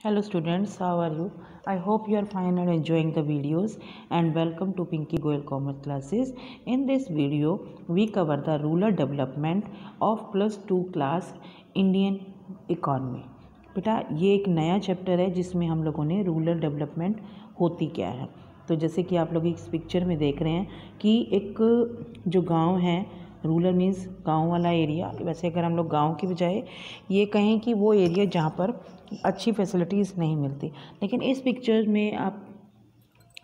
Hello students, how are you? I hope you are fine and enjoying the videos, and welcome to Pinky Goyal Commerce classes. In this video, we cover the rural development of +2 class Indian economy. बेटा ये एक नया chapter है जिसमें हम लोगों ने rural development होती क्या है। तो जैसे कि आप लोग इस पिक्चर में देख रहे हैं कि एक जो गांव है, रूरल मीन्स गांव वाला एरिया। वैसे अगर हम लोग गांव की बजाय ये कहें कि वो एरिया जहाँ पर अच्छी फैसिलिटीज़ नहीं मिलती, लेकिन इस पिक्चर में आप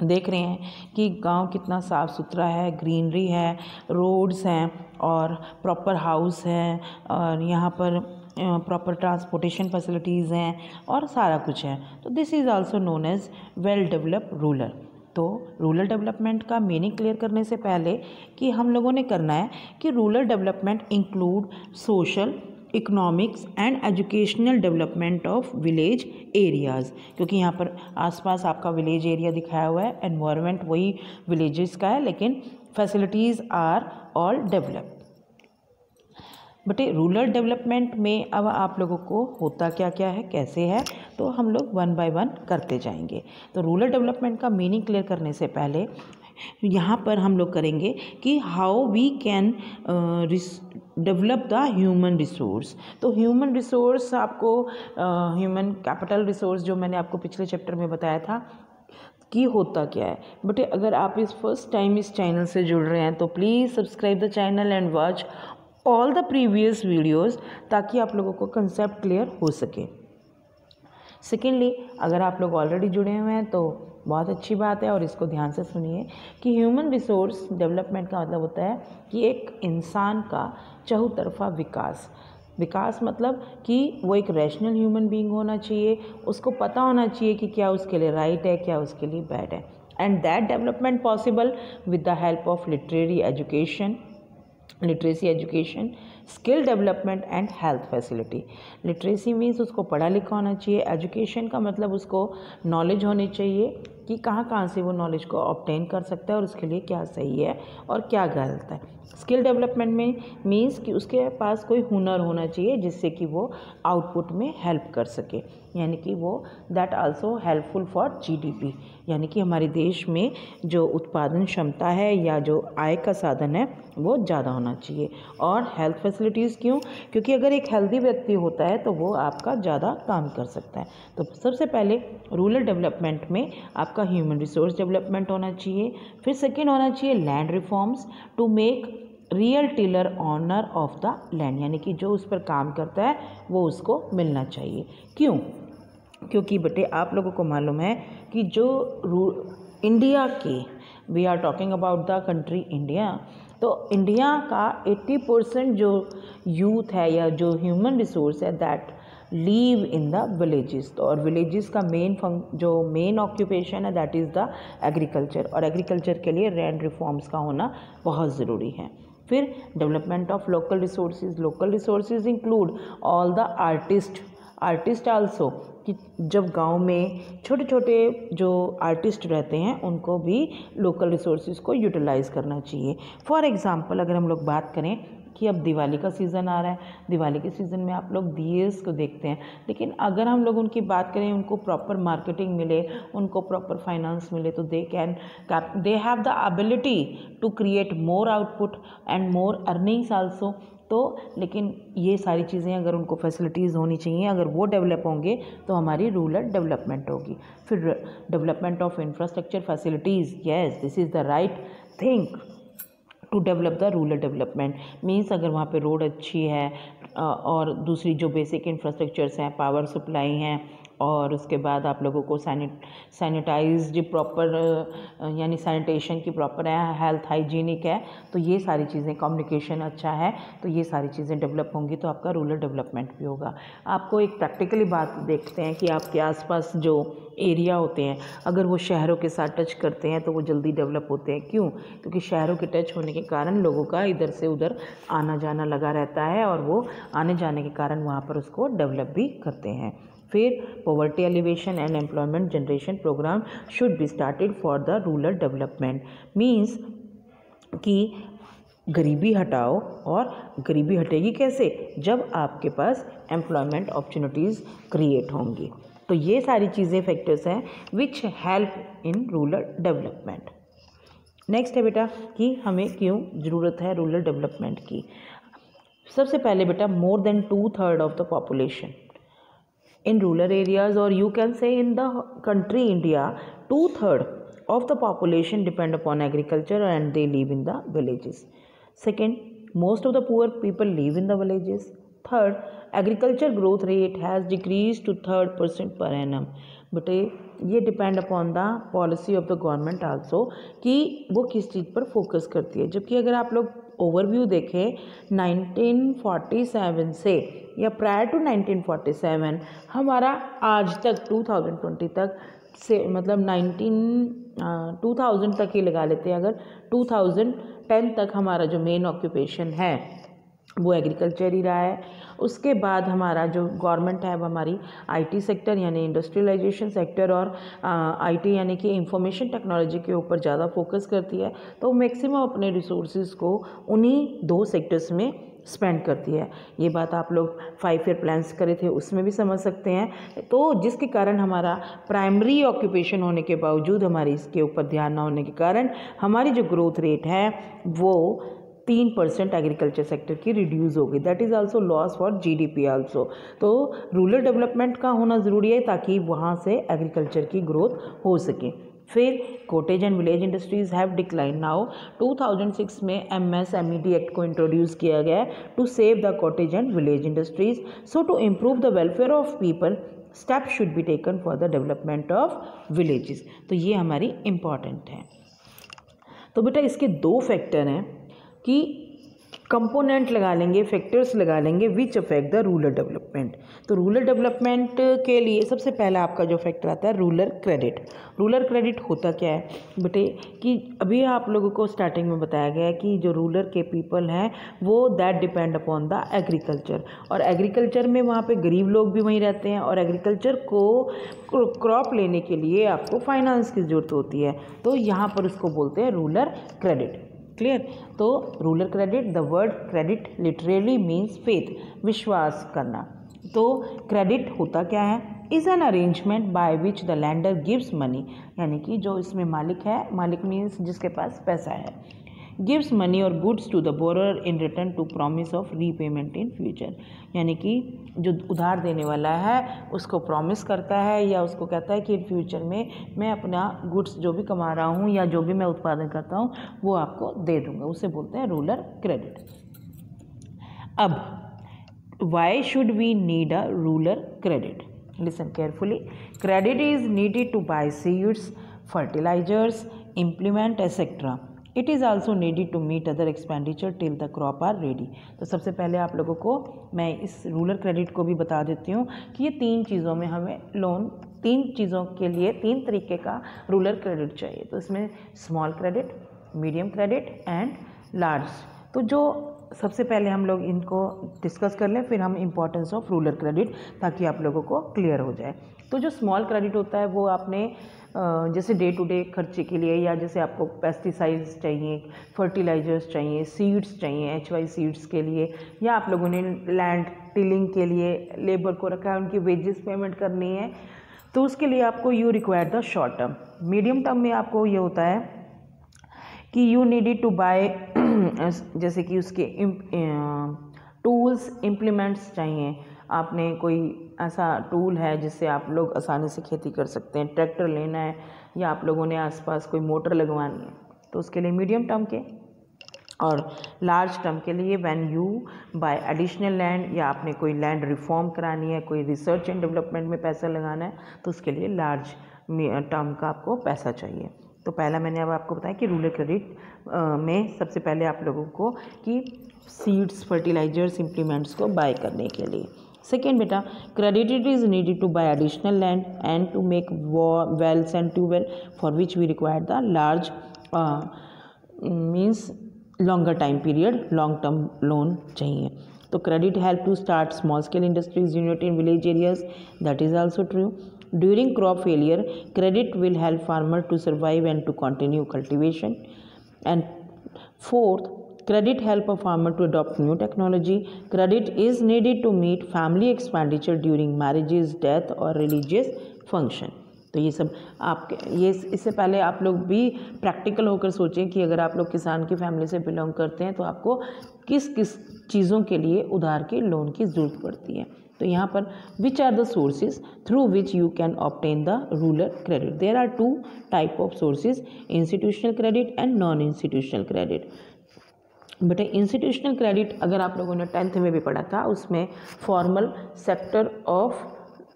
देख रहे हैं कि गांव कितना साफ़ सुथरा है, ग्रीनरी है, रोड्स हैं और प्रॉपर हाउस है और यहाँ पर प्रॉपर ट्रांसपोर्टेशन फैसिलिटीज़ हैं और सारा कुछ है। तो this is also known as well developed rural. तो रूरल डेवलपमेंट का मीनिंग क्लियर करने से पहले कि हम लोगों ने करना है कि rural development include social, economics and educational development of village areas, क्योंकि यहाँ पर आसपास आपका विलेज एरिया दिखाया हुआ है, एनवायरनमेंट वही विलेजेस का है, लेकिन facilities are all developed. But rural development में अब आप लोगों को होता क्या क्या है, कैसे है, तो हम लोग वन बाय वन करते जाएंगे। तो रूरल डेवलपमेंट का मीनिंग क्लियर करने से पहले यहाँ पर हम लोग करेंगे कि how we can develop the human resource. तो ह्यूमन रिसोर्स आपको ह्यूमन कैपिटल रिसोर्स जो मैंने आपको पिछले चैप्टर में बताया था कि होता क्या है। बट अगर आप इस फर्स्ट टाइम इस चैनल से जुड़ रहे हैं तो please subscribe the channel and watch all the previous videos ताकि आप लोगों को कंसेप्ट क्लियर हो सके। सेकेंडली, अगर आप लोग ऑलरेडी जुड़े हुए हैं तो बहुत अच्छी बात है और इसको ध्यान से सुनिए कि ह्यूमन रिसोर्स डेवलपमेंट का मतलब होता है कि एक इंसान का चहुतरफा विकास मतलब कि वो एक रैशनल ह्यूमन बीइंग होना चाहिए, उसको पता होना चाहिए कि क्या उसके लिए राइट है, क्या उसके लिए बैड है, and that development possible with the help of literacy education, skill development and health facility. Literacy means उसको पढ़ा लिखा होना चाहिए, एजुकेशन का मतलब उसको नॉलेज होनी चाहिए कि कहाँ से वो नॉलेज को ऑब्टेन कर सकता है और उसके लिए क्या सही है और क्या गलत है। स्किल डेवलपमेंट में मीन्स कि उसके पास कोई हुनर होना चाहिए जिससे कि वो आउटपुट में हेल्प कर सके, यानी कि वो that also helpful for GDP, यानी कि हमारे देश में जो उत्पादन क्षमता है या जो आय का साधन है वो ज़्यादा होना चाहिए। और हेल्थ फैसिलिटीज़ क्यों? क्योंकि अगर एक हेल्दी व्यक्ति होता है तो वो आपका ज़्यादा काम कर सकता है। तो सबसे पहले रूरल डेवलपमेंट में आपका ह्यूमन रिसोर्स डेवलपमेंट होना चाहिए, फिर सेकेंड होना चाहिए land reforms to make real tiller owner of the land, यानी कि जो उस पर काम करता है वो उसको मिलना चाहिए। क्यों? क्योंकि बेटे आप लोगों को मालूम है कि जो इंडिया के, we are talking about the country India, तो इंडिया का 80% जो यूथ है या जो ह्यूमन रिसोर्स है that live in the villages. तो और विलेजेस का मेन ऑक्यूपेशन है दैट इज़ द एग्रीकल्चर, और एग्रीकल्चर के लिए लैंड रिफॉर्म्स का होना बहुत ज़रूरी है। फिर development of local resources include all the artist also, कि जब गांव में छोटे छोटे जो आर्टिस्ट रहते हैं उनको भी लोकल रिसोर्सेज को यूटिलाइज़ करना चाहिए। फॉर एग्ज़ाम्पल अगर हम लोग बात करें कि अब दिवाली का सीज़न आ रहा है, दिवाली के सीज़न में आप लोग दिएस को देखते हैं, लेकिन अगर हम लोग उनकी बात करें, उनको प्रॉपर मार्केटिंग मिले, उनको प्रॉपर फाइनेंस मिले तो they have the ability to create more output and more earnings also. तो लेकिन ये सारी चीज़ें अगर उनको फैसिलिटीज़ होनी चाहिए, अगर वो डेवलप होंगे तो हमारी रूरल डेवलपमेंट होगी। फिर development of infrastructure facilities, yes this is the right thing to develop the rural development. Means अगर वहाँ पे रोड अच्छी है और दूसरी जो बेसिक इंफ्रास्ट्रक्चर्स हैं, पावर सप्लाई हैं, और उसके बाद आप लोगों को सैनिटाइज्ड प्रॉपर, यानी सैनिटेशन की प्रॉपर है, हेल्थ हाइजीनिक है, तो ये सारी चीज़ें, कम्युनिकेशन अच्छा है, तो ये सारी चीज़ें डेवलप होंगी तो आपका रूरल डेवलपमेंट भी होगा। आपको एक प्रैक्टिकली बात देखते हैं कि आपके आसपास जो एरिया होते हैं अगर वो शहरों के साथ टच करते हैं तो वो जल्दी डेवलप होते हैं। क्यों? क्योंकि शहरों के टच होने के कारण लोगों का इधर से उधर आना जाना लगा रहता है और वो आने जाने के कारण वहाँ पर उसको डेवलप भी करते हैं। फिर poverty alleviation and employment generation programme should be started for the rural development. Means कि गरीबी हटाओ, और गरीबी हटेगी कैसे? जब आपके पास एम्प्लॉयमेंट अपॉर्चुनिटीज़ क्रिएट होंगी। तो ये सारी चीज़ें फैक्टर्स हैं which help in rural development. Next है बेटा कि हमें क्यों ज़रूरत है रूरल डेवलपमेंट की। सबसे पहले बेटा more than 2/3 of the population in rural areas, or you can say in the country India, 2/3 of the population depend upon agriculture and they live in the villages. Second, most of the poor people live in the villages. Third, agriculture growth rate has decreased to 3% per annum. बटे ये depend upon the policy of the government also कि वो किस चीज़ पर focus करती है। जबकि अगर आप लोग ओवरव्यू देखें 1947 से या प्रायर टू 1947 हमारा आज तक 2020 तक से मतलब 2000 तक ही लगा लेते हैं, अगर 2010 तक हमारा जो मेन ऑक्यूपेशन है वो एग्रीकल्चर ही रहा है। उसके बाद हमारा जो गवर्नमेंट है वो हमारी आईटी सेक्टर यानी इंडस्ट्रियलाइजेशन सेक्टर और आईटी यानी कि इंफॉर्मेशन टेक्नोलॉजी के ऊपर ज़्यादा फोकस करती है, तो मैक्सिमम अपने रिसोर्सेज को उन्हीं दो सेक्टर्स में स्पेंड करती है। ये बात आप लोग 5 ईयर प्लान्स करे थे उसमें भी समझ सकते हैं। तो जिसके कारण हमारा प्राइमरी ऑक्यूपेशन होने के बावजूद हमारी इसके ऊपर ध्यान ना होने के कारण हमारी जो ग्रोथ रेट है वो 3% एग्रीकल्चर सेक्टर की रिड्यूस हो गई। That is also loss for GDP also. तो रूरल डेवलपमेंट का होना ज़रूरी है ताकि वहाँ से एग्रीकल्चर की ग्रोथ हो सके। फिर cottage and village industries have decline. Now 2006 में MSMED एक्ट को इंट्रोड्यूस किया गया है to save the cottage and village industries. So to improve the welfare of people step should be taken for the development of villages. तो ये हमारी important है। तो बेटा इसके दो फैक्टर हैं कि कंपोनेंट लगा लेंगे, फैक्टर्स लगा लेंगे which affect the rural development. तो रूरल डेवलपमेंट के लिए सबसे पहला आपका जो फैक्टर आता है रूरल क्रेडिट। रूरल क्रेडिट होता क्या है बेटे कि अभी आप लोगों को स्टार्टिंग में बताया गया है कि जो रूरल के पीपल हैं वो that depend upon the agriculture, और एग्रीकल्चर में वहाँ पे गरीब लोग भी वहीं रहते हैं और एग्रीकल्चर को क्रॉप लेने के लिए आपको फाइनेंस की ज़रूरत होती है। तो यहाँ पर उसको बोलते हैं रूरल क्रेडिट। क्लियर। तो rural credit, the word credit literally means faith, विश्वास करना। तो क्रेडिट होता क्या है, is an arrangement by which the lander gives money, यानी कि जो इसमें मालिक है, मालिक मीन्स जिसके पास पैसा है, गिव्स मनी और goods to the borrower in return to promise of repayment in future, यानी कि जो उधार देने वाला है उसको प्रॉमिस करता है या उसको कहता है कि इन फ्यूचर में मैं अपना गुड्स जो भी कमा रहा हूँ या जो भी मैं उत्पादन करता हूँ वो आपको दे दूँगा, उसे बोलते हैं रूरल क्रेडिट। अब why should we need a rural credit? Listen carefully. Credit is needed to buy seeds, fertilizers, implement etc. It is also needed to meet other expenditure till the crop are ready. तो सबसे पहले आप लोगों को मैं इस rural credit को भी बता देती हूँ कि ये 3 चीज़ों में हमें लोन, 3 चीज़ों के लिए 3 तरीके का रूरल क्रेडिट चाहिए। तो इसमें small credit, medium credit and large. तो जो सबसे पहले हम लोग इनको डिस्कस कर लें, फिर हम इम्पोर्टेंस ऑफ रूरल क्रेडिट, ताकि आप लोगों को क्लियर हो जाए। तो जो स्मॉल क्रेडिट होता है वो आपने जैसे डे टू डे खर्चे के लिए, या जैसे आपको पेस्टिसाइड्स चाहिए, फर्टिलाइजर्स चाहिए, सीड्स चाहिए HY सीड्स के लिए, या आप लोगों ने लैंड टिलिंग के लिए लेबर को रखा है, उनकी वेजेस पेमेंट करनी है, तो उसके लिए आपको you require the short term. Medium term में आपको ये होता है कि यू नीडेड टू बाय जैसे कि उसके टूल्स, इम्प्लीमेंट्स चाहिए। आपने कोई ऐसा टूल है जिससे आप लोग आसानी से खेती कर सकते हैं, ट्रैक्टर लेना है या आप लोगों ने आसपास कोई मोटर लगवानी है, तो उसके लिए मीडियम टर्म के। और लार्ज टर्म के लिए when you bye additional land, या आपने कोई लैंड रिफॉर्म करानी है, कोई रिसर्च एंड डेवलपमेंट में पैसा लगाना है, तो उसके लिए लार्ज टर्म का आपको पैसा चाहिए। तो पहला मैंने अब आपको बताया कि रूरल क्रेडिट में सबसे पहले आप लोगों को कि सीड्स, फर्टिलाइजर्स, इम्प्लीमेंट्स को बाय करने के लिए। सेकेंड बेटा, credit is needed to buy additional land and to make wells and tubewell for which we require the large means longer time period, long term loan चाहिए। तो credit help to start small scale industries unit in village areas, that is also true. During crop failure, credit will help farmer to survive and to continue cultivation. And fourth, Credit help a farmer to adopt new technology. Credit is needed to meet family expenditure during marriages, death or religious function. तो ये सब आपके ये इससे पहले आप लोग भी प्रैक्टिकल होकर सोचें कि अगर आप लोग किसान की फैमिली से बिलोंग करते हैं तो आपको किस किस चीज़ों के लिए उधार के लोन की ज़रूरत पड़ती है। तो यहाँ पर which are the sources through which you can obtain the rural credit. There are 2 type of sources, institutional credit and non institutional credit. But institutional credit अगर आप लोगों ने 10th में भी पढ़ा था, उसमें फॉर्मल सेक्टर ऑफ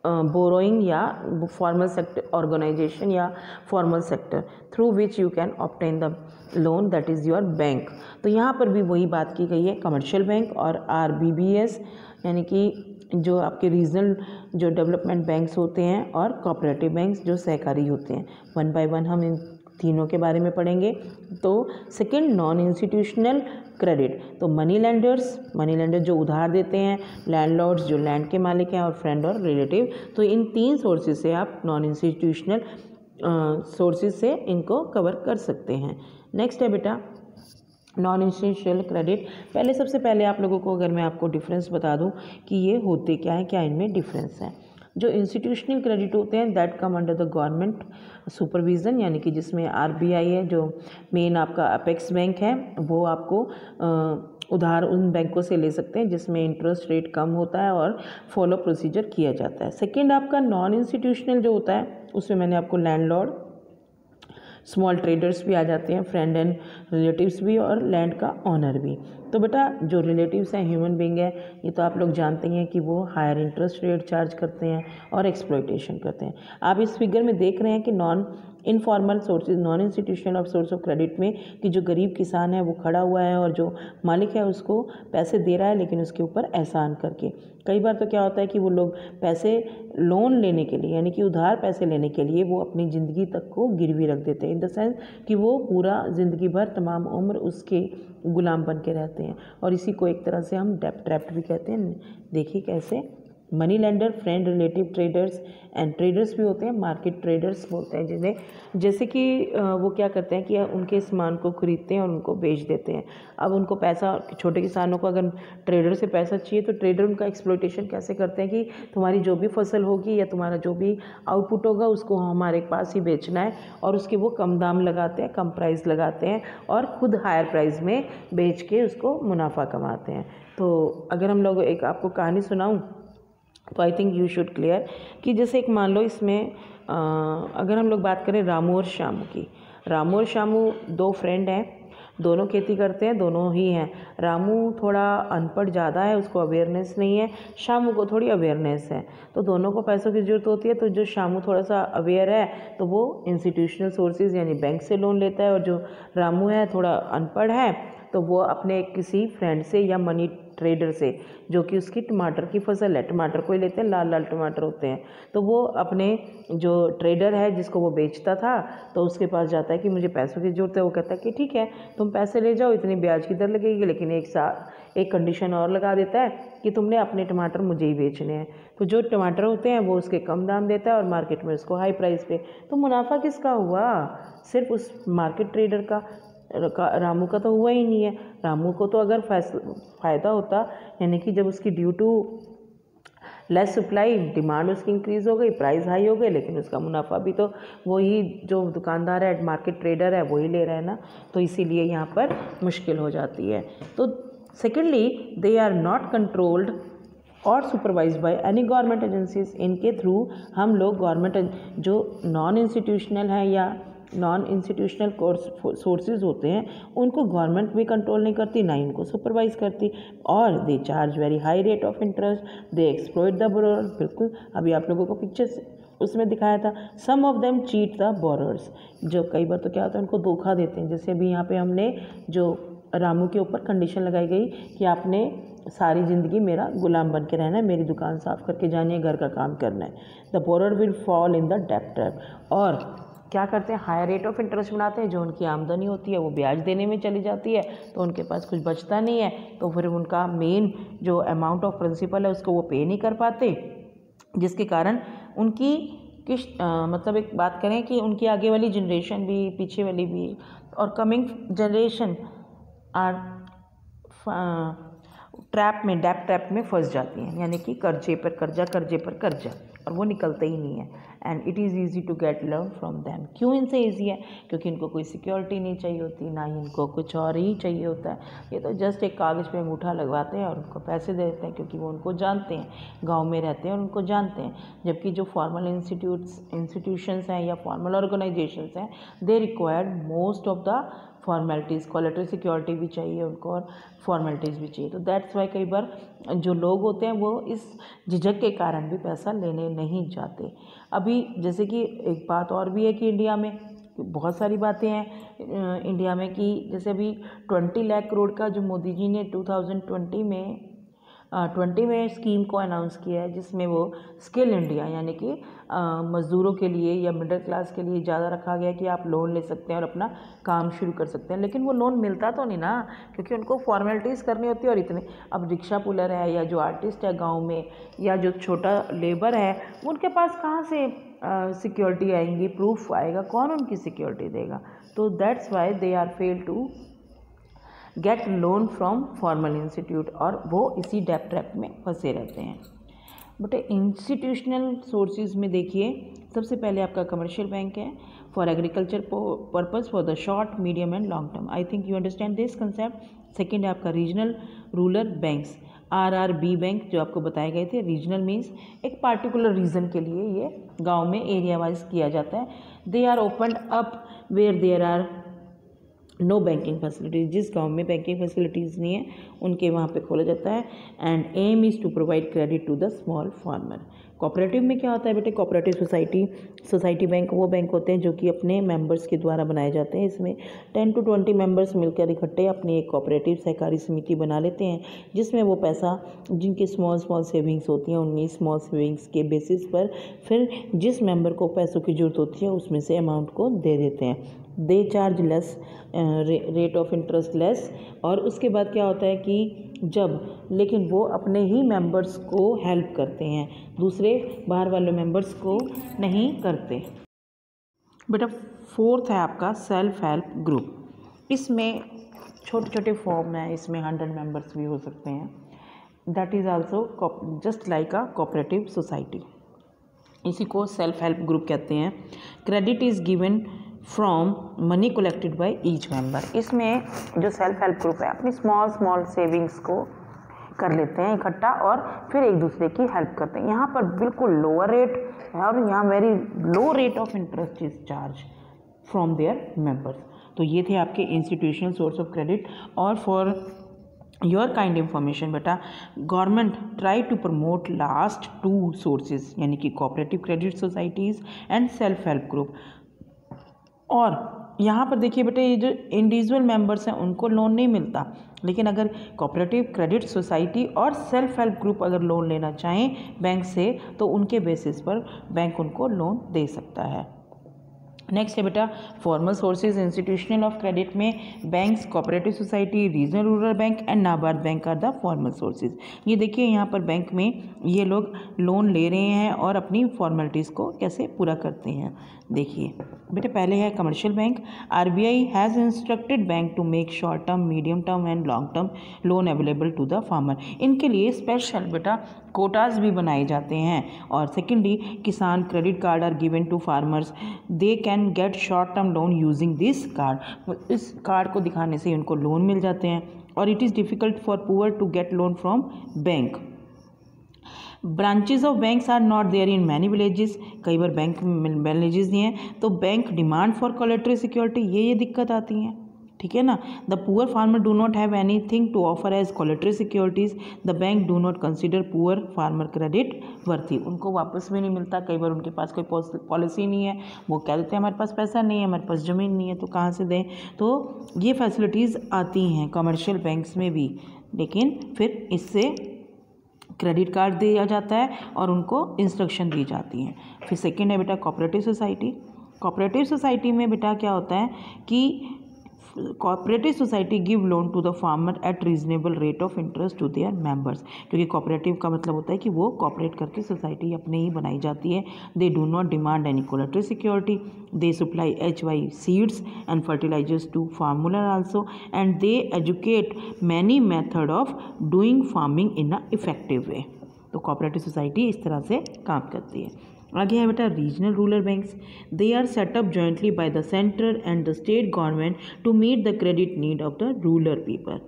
बोरोइंग या फॉर्मल सेक्टर ऑर्गेनाइजेशन या formal sector through which you can obtain the loan, that is your bank. तो यहाँ पर भी वही बात की गई है, कमर्शियल बैंक और RBBS यानी कि जो आपके रीजनल जो डेवलपमेंट बैंक्स होते हैं और कोऑपरेटिव बैंक्स जो सहकारी होते हैं। 1 बाय 1 हम इन तीनों के बारे में पढ़ेंगे। तो सेकंड, नॉन इंस्टीट्यूशनल क्रेडिट, तो मनी लेंडर जो उधार देते हैं, लैंडलॉर्ड्स जो लैंड के मालिक हैं और फ्रेंड और रिलेटिव। तो इन 3 सोर्सेज से आप नॉन इंस्टीट्यूशनल सोर्सेज से इनको कवर कर सकते हैं। नेक्स्ट है बेटा नॉन इंस्टीट्यूशनल क्रेडिट। पहले सबसे पहले आप लोगों को अगर मैं आपको डिफरेंस बता दूं कि ये होते क्या है, क्या इनमें डिफरेंस है। जो इंस्टीट्यूशनल क्रेडिट होते हैं that come under the government supervision, यानी कि जिसमें RBI है जो मेन आपका अपेक्स बैंक है, वो आपको उधार उन बैंकों से ले सकते हैं जिसमें इंटरेस्ट रेट कम होता है और फॉलो प्रोसीजर किया जाता है। सेकेंड आपका नॉन इंस्टीट्यूशनल जो होता है उसमें मैंने आपको लैंडलॉर्ड, स्मॉल ट्रेडर्स भी आ जाते हैं, फ्रेंड एंड रिलेटिव्स भी और लैंड का ऑनर भी। तो बेटा जो रिलेटिव्स हैं, ह्यूमन बीइंग है, ये तो आप लोग जानते हैं कि वो हायर इंटरेस्ट रेट चार्ज करते हैं और एक्सप्लॉइटेशन करते हैं। आप इस फिगर में देख रहे हैं कि non informal sources, non institutional of source of credit में कि जो गरीब किसान है वो खड़ा हुआ है और जो मालिक है उसको पैसे दे रहा है, लेकिन उसके ऊपर एहसान करके। कई बार तो क्या होता है कि वो लोग पैसे लोन लेने के लिए यानी कि उधार पैसे लेने के लिए वो अपनी ज़िंदगी तक को गिरवी रख देते हैं, इन द सेंस कि वो पूरा ज़िंदगी भर तमाम उम्र उसके गुलाम बन के रहते हैं। और इसी को एक तरह से हम डेब्ट ट्रैप भी कहते हैं। देखिए कैसे money lender, friend, relative traders and traders भी होते हैं, मार्केट ट्रेडर्स बोलते हैं जिन्हें, जैसे कि वो क्या करते हैं कि उनके सामान को खरीदते हैं और उनको बेच देते हैं। अब उनको पैसा, छोटे किसानों को अगर ट्रेडर से पैसा चाहिए तो ट्रेडर उनका एक्सप्लॉइटेशन कैसे करते हैं कि तुम्हारी जो भी फसल होगी या तुम्हारा जो भी आउटपुट होगा उसको हमारे पास ही बेचना है, और उसके वो कम दाम लगाते हैं, कम प्राइस लगाते हैं और ख़ुद हायर प्राइस में बेच के उसको मुनाफा कमाते हैं। तो अगर हम लोग एक आपको कहानी सुनाऊँ तो I think you should clear कि जैसे एक मान लो इसमें अगर हम लोग बात करें रामू और श्यामू की। रामू और श्यामू 2 फ्रेंड हैं, दोनों खेती करते हैं, दोनों ही हैं। रामू थोड़ा अनपढ़ ज़्यादा है, उसको अवेयरनेस नहीं है, श्यामू को थोड़ी अवेयरनेस है। तो दोनों को पैसों की ज़रूरत होती है। तो जो श्यामू थोड़ा सा अवेयर है तो वो इंस्टीट्यूशनल सोर्सेज यानी बैंक से लोन लेता है, और जो रामू है थोड़ा अनपढ़ है तो वो अपने किसी फ्रेंड से या मनी ट्रेडर से, जो कि उसकी टमाटर की फसल है, टमाटर को ही लेते हैं, लाल लाल टमाटर होते हैं, तो वो अपने जो ट्रेडर है जिसको वो बेचता था तो उसके पास जाता है कि मुझे पैसों की ज़रूरत है। वो कहता है कि ठीक है तुम पैसे ले जाओ, इतनी ब्याज की दर लगेगी, लेकिन एक कंडीशन और लगा देता है कि तुमने अपने टमाटर मुझे ही बेचने हैं। तो जो टमाटर होते हैं वो उसके कम दाम देता है और मार्केट में उसको हाई प्राइस पे। तो मुनाफा किसका हुआ? सिर्फ उस मार्केट ट्रेडर का, रामू का तो हुआ ही नहीं है। रामू को तो अगर फ़ायदा होता, यानी कि जब उसकी due to less supply demand उसकी इंक्रीज़ हो गई, प्राइस हाई हो गए, लेकिन उसका मुनाफा भी तो वही जो दुकानदार है, मार्केट ट्रेडर है, वही ले रहा है ना। तो इसीलिए यहाँ पर मुश्किल हो जाती है। तो secondly they are not controlled or supervised by any government agencies. इनके थ्रू हम लोग गवर्नमेंट जो नॉन इंस्टीट्यूशनल है या नॉन इंस्टीट्यूशनल सोर्सेज होते हैं उनको गवर्नमेंट भी कंट्रोल नहीं करती, ना ही उनको सुपरवाइज करती, और they charge very high rate of interest, they exploit the borrower. बिल्कुल अभी आप लोगों को पिक्चर्स उसमें दिखाया था। Some of them cheat the borrowers, जो कई बार तो क्या होता है उनको धोखा देते हैं। जैसे अभी यहाँ पे हमने जो रामू के ऊपर कंडीशन लगाई गई कि आपने सारी ज़िंदगी मेरा गुलाम बन के रहना है, मेरी दुकान साफ़ करके जानी है, घर का काम करना है। The borrower will fall in the डेब्ट ट्रैप। और क्या करते हैं, हायर रेट ऑफ इंटरेस्ट बनाते हैं, जो उनकी आमदनी होती है वो ब्याज देने में चली जाती है, तो उनके पास कुछ बचता नहीं है, तो फिर उनका मेन जो अमाउंट ऑफ प्रिंसिपल है उसको वो पे नहीं कर पाते, जिसके कारण उनकी मतलब एक बात करें कि उनकी आगे वाली जनरेशन भी, पीछे वाली भी, और कमिंग जनरेशन आर ट्रैप में, डेब्ट ट्रैप में फंस जाती हैं, यानी कि कर्जे पर कर्जा, कर्जे पर कर्जा, और वो निकलते ही नहीं है। And it is easy to get loan from them. क्यों इनसे ईजी है? क्योंकि इनको कोई सिक्योरिटी नहीं चाहिए होती, ना ही इनको कुछ और ही चाहिए होता है। ये तो जस्ट एक कागज़ पे अंगूठा लगवाते हैं और उनको पैसे दे देते हैं, क्योंकि वो उनको जानते हैं, गाँव में रहते हैं और उनको जानते हैं। जबकि जो फॉर्मल इंस्टीट्यूशंस हैं या फॉर्मल ऑर्गेनाइजेशंस हैं, they require most of the formalities, collateral security भी चाहिए उनको और फॉर्मेलिटीज़ भी चाहिए। तो दैट्स वाई कई बार जो लोग होते हैं वो इस झिझक के कारण भी पैसा लेने नहीं जाते। अभी जैसे कि एक बात और भी है कि इंडिया में बहुत सारी बातें हैं इंडिया में, कि जैसे अभी 20 लाख करोड़ का जो मोदी जी ने 2020 में स्कीम को अनाउंस किया है, जिसमें वो स्किल इंडिया यानी कि मज़दूरों के लिए या मिडिल क्लास के लिए ज़्यादा रखा गया कि आप लोन ले सकते हैं और अपना काम शुरू कर सकते हैं। लेकिन वो लोन मिलता तो नहीं ना, क्योंकि उनको फॉर्मेलिटीज़ करनी होती है। और इतने अब रिक्शा पुलर है या जो आर्टिस्ट है गांव में या जो छोटा लेबर है, उनके पास कहाँ से सिक्योरिटी आएंगी, प्रूफ आएगा, कौन उनकी सिक्योरिटी देगा? तो that's why they are fail to get loan from formal institute, और वो इसी डेब्ट ट्रैप में फंसे रहते हैं। बट इंस्टीट्यूशनल सोर्सेज में देखिए, सबसे पहले आपका कमर्शियल बैंक है for agriculture purpose for the short, medium and long term. I think you understand this concept. Second है आपका regional rural banks, RRB bank, जो आपको बताए गए थे। रीजनल मीन्स एक पार्टिकुलर रीजन के लिए ये गाँव में एरिया वाइज किया जाता है। They are opened up where there are no banking facilities, जिस गांव में बैंकिंग फैसिलिटीज़ नहीं है उनके वहाँ पे खोला जाता है। And aim is to provide credit to the small farmer. Cooperative में क्या होता है बेटे? कोऑपरेटिव सोसाइटी बैंक वो बैंक होते हैं जो कि अपने मेंबर्स के द्वारा बनाए जाते हैं। इसमें 10 to 20 मेंबर्स मिलकर इकट्ठे अपनी एक कोऑपरेटिव सहकारी समिति बना लेते हैं, जिसमें वो पैसा जिनकी स्मॉल सेविंग्स होती हैं, उन्हीं स्मॉल सेविंग्स के बेसिस पर फिर जिस मेंबर को पैसों की ज़रूरत होती है उसमें से अमाउंट को दे देते हैं। They charge less, rate of interest less. और उसके बाद क्या होता है कि लेकिन वो अपने ही मेंबर्स को हेल्प करते हैं, दूसरे बाहर वाले मेंबर्स को नहीं करते। बेटा फोर्थ है आपका सेल्फ हेल्प ग्रुप। इसमें छोटे छोटे फॉर्म हैं, इसमें 100 मेंबर्स भी हो सकते हैं। That is also just like a cooperative society. इसी को सेल्फ हेल्प ग्रुप कहते हैं। Credit is given from money collected by each member. इसमें जो सेल्फ हेल्प ग्रुप है अपनी स्मॉल सेविंग्स को कर लेते हैं इकट्ठा और फिर एक दूसरे की हेल्प करते हैं। यहाँ पर बिल्कुल लोअर रेट है और यहाँ very low rate of interest is charge from their members. तो ये थे आपके इंस्टीट्यूशनल सोर्स ऑफ क्रेडिट। और फॉर योर काइंड इंफॉर्मेशन बेटा, government try to promote last 2 sources, यानी कि cooperative credit societies and self help group. और यहाँ पर देखिए बेटे, ये जो इंडिविजुअल मेंबर्स हैं उनको लोन नहीं मिलता, लेकिन अगर कोऑपरेटिव क्रेडिट सोसाइटी और सेल्फ हेल्प ग्रुप अगर लोन लेना चाहें बैंक से तो उनके बेसिस पर बैंक उनको लोन दे सकता है। नेक्स्ट है बेटा formal sources institutional of credit में banks, cooperative society, regional rural bank and NABARD bank are the formal sources. ये देखिए यहाँ पर बैंक में ये लोग लोन ले रहे हैं और अपनी फॉर्मेलिटीज़ को कैसे पूरा करते हैं। देखिए बेटा, पहले है commercial bank. RBI has instructed bank to make short term, medium term and long term loan available to the farmer. इनके लिए स्पेशल बेटा कोटाज भी बनाए जाते हैं। और secondly Kisan credit card are given to farmers, they can get short term loan using this card. इस card को दिखाने से उनको लोन मिल जाते हैं। और it is difficult for poor to get loan from bank. Branches of banks are not there in many villages. कई बार बैंक में विलेजेस नहीं है तो bank demand for collateral security, ये दिक्कत आती हैं, ठीक है ना। The poor farmer do not have anything to offer as collateral securities. The bank do not consider poor farmer credit worthy. उनको वापस भी नहीं मिलता, कई बार उनके पास कोई पॉलिसी नहीं है, वो कह देते हैं हमारे पास पैसा नहीं है, हमारे पास ज़मीन नहीं है, तो कहाँ से दें। तो ये फैसिलिटीज़ आती हैं कमर्शियल बैंक्स में भी, लेकिन फिर इससे क्रेडिट कार्ड दिया जाता है और उनको इंस्ट्रक्शन दी जाती हैं। फिर सेकेंड है बेटा कोऑपरेटिव सोसाइटी। कोऑपरेटिव सोसाइटी में बेटा क्या होता है कि cooperative society give loan to the farmer at reasonable rate of interest to their members, क्योंकि कोऑपरेटिव का मतलब होता है कि वो कोऑपरेट करके सोसाइटी अपने ही बनाई जाती है. They do not demand any collateral security. They supply HY seeds and fertilizers to farmer also, and they educate many method of doing farming in a effective way. तो कोऑपरेटिव सोसाइटी इस तरह से काम करती है. आगे है बेटा regional rural banks. They are set up jointly by the centre and the state government to meet the credit need of the rural people.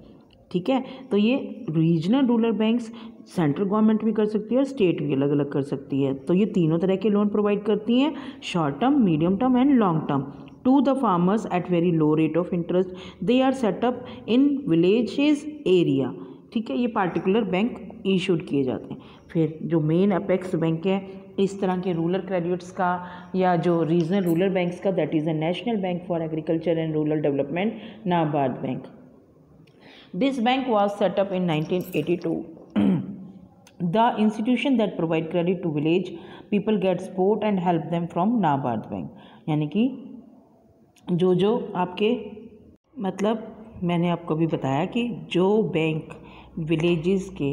ठीक है, तो ये regional rural banks central government भी कर सकती है और स्टेट भी अलग अलग कर सकती है. तो ये तीनों तरह के लोन प्रोवाइड करती हैं, short term, medium term and long term, to the farmers at very low rate of interest. They are set up in villages area. ठीक है, ये पार्टिकुलर बैंक इशूड किए जाते हैं. फिर जो मेन अपेक्स बैंक है इस तरह के रूरल क्रेडिट्स का या जो रीजनल रूरल बैंक्स का, that is a national bank for agriculture and rural development, NABARD bank. This bank was set up in 1982. The institution that provide credit to village people get support and help them from NABARD bank. यानी कि जो आपके मतलब मैंने आपको भी बताया कि जो बैंक विलेजेस के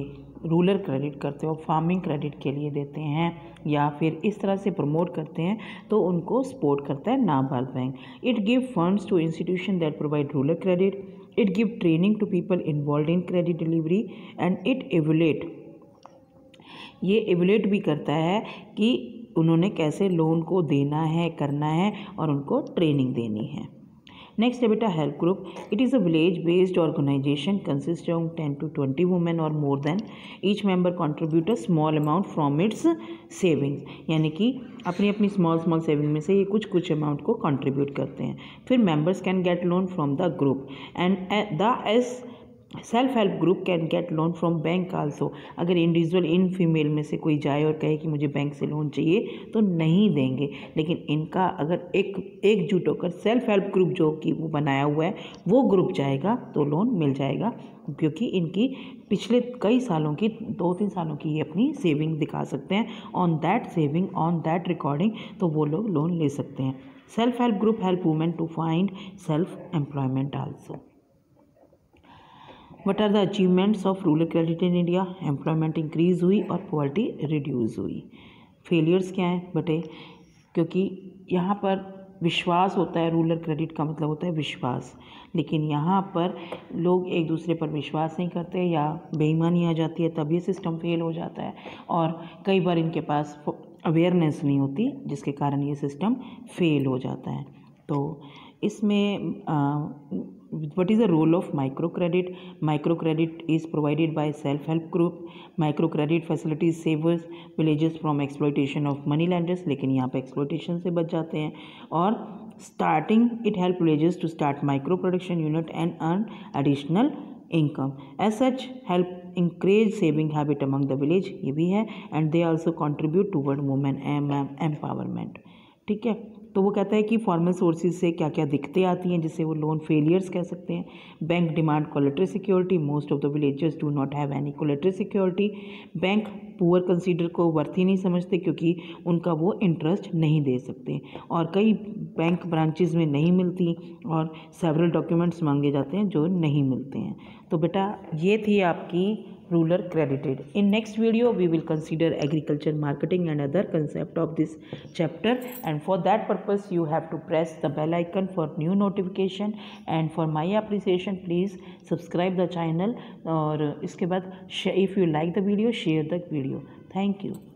रूरल क्रेडिट करते हो, फार्मिंग क्रेडिट के लिए देते हैं या फिर इस तरह से प्रमोट करते हैं, तो उनको सपोर्ट करता है NABARD bank. It give funds to institution that provide rural credit. It give training to people involve in credit delivery and it evaluate भी करता है कि उन्होंने कैसे लोन को देना है, करना है और उनको ट्रेनिंग देनी है. नेक्स्ट है बेटा help group. It is a village based organisation consist of 10 to 20 women or more than. Each member contribute a small amount from its savings. यानी कि अपनी अपनी स्मॉल सेविंग में से ये कुछ अमाउंट को कंट्रीब्यूट करते हैं. फिर members can get loan from the group and the S self help group can get loan from bank also. अगर इंडिविजुअल इन फीमेल में से कोई जाए और कहे कि मुझे बैंक से लोन चाहिए तो नहीं देंगे, लेकिन इनका अगर एकजुट होकर सेल्फ हेल्प ग्रुप जो कि वो बनाया हुआ है वो ग्रुप जाएगा तो लोन मिल जाएगा, क्योंकि इनकी पिछले कई सालों की 2-3 सालों की ये अपनी सेविंग दिखा सकते हैं. On that saving, on that recording, तो वो लोग लोन ले सकते हैं. Self help group help women to find self employment also. What are the achievements of rural credit in India? Employment increase हुई और पॉवर्टी रिड्यूस हुई. फेलियर्स क्या हैं बटे? क्योंकि यहाँ पर विश्वास होता है, रूरल क्रेडिट का मतलब होता है विश्वास, लेकिन यहाँ पर लोग एक दूसरे पर विश्वास नहीं करते या बेईमानी आ जाती है, तब ये सिस्टम फेल हो जाता है. और कई बार इनके पास अवेयरनेस नहीं होती जिसके कारण ये सिस्टम फेल हो जाता है. तो इसमें what is the role of microcredit? Microcredit is provided by self-help group. Microcredit facilities saves villages from exploitation of money lenders, लेकिन यहाँ पे exploitation से बच जाते हैं. और starting it help villages to start micro production unit and earn additional income. As such help encourage saving habit among the village, ये भी है, and they also contribute toward women empowerment. ठीक है, तो वो कहता है कि फॉर्मल सोर्सेज से क्या क्या दिक्कतें आती हैं जिससे वो लोन फेलियर्स कह सकते हैं. Bank demand collateral security. Most of the villages do not have any collateral security. Bank poor consider को वर्थ ही नहीं समझते क्योंकि उनका वो इंटरेस्ट नहीं दे सकते, और कई बैंक ब्रांचेस में नहीं मिलती और सेवरल डॉक्यूमेंट्स मांगे जाते हैं जो नहीं मिलते हैं. तो बेटा ये थी आपकी rural credited. In next video we will consider agriculture marketing and other concept of this chapter, and for that purpose you have to press the bell icon for new notification, and for my appreciation please subscribe the channel. और इसके बाद if you like the video share the video. Thank you.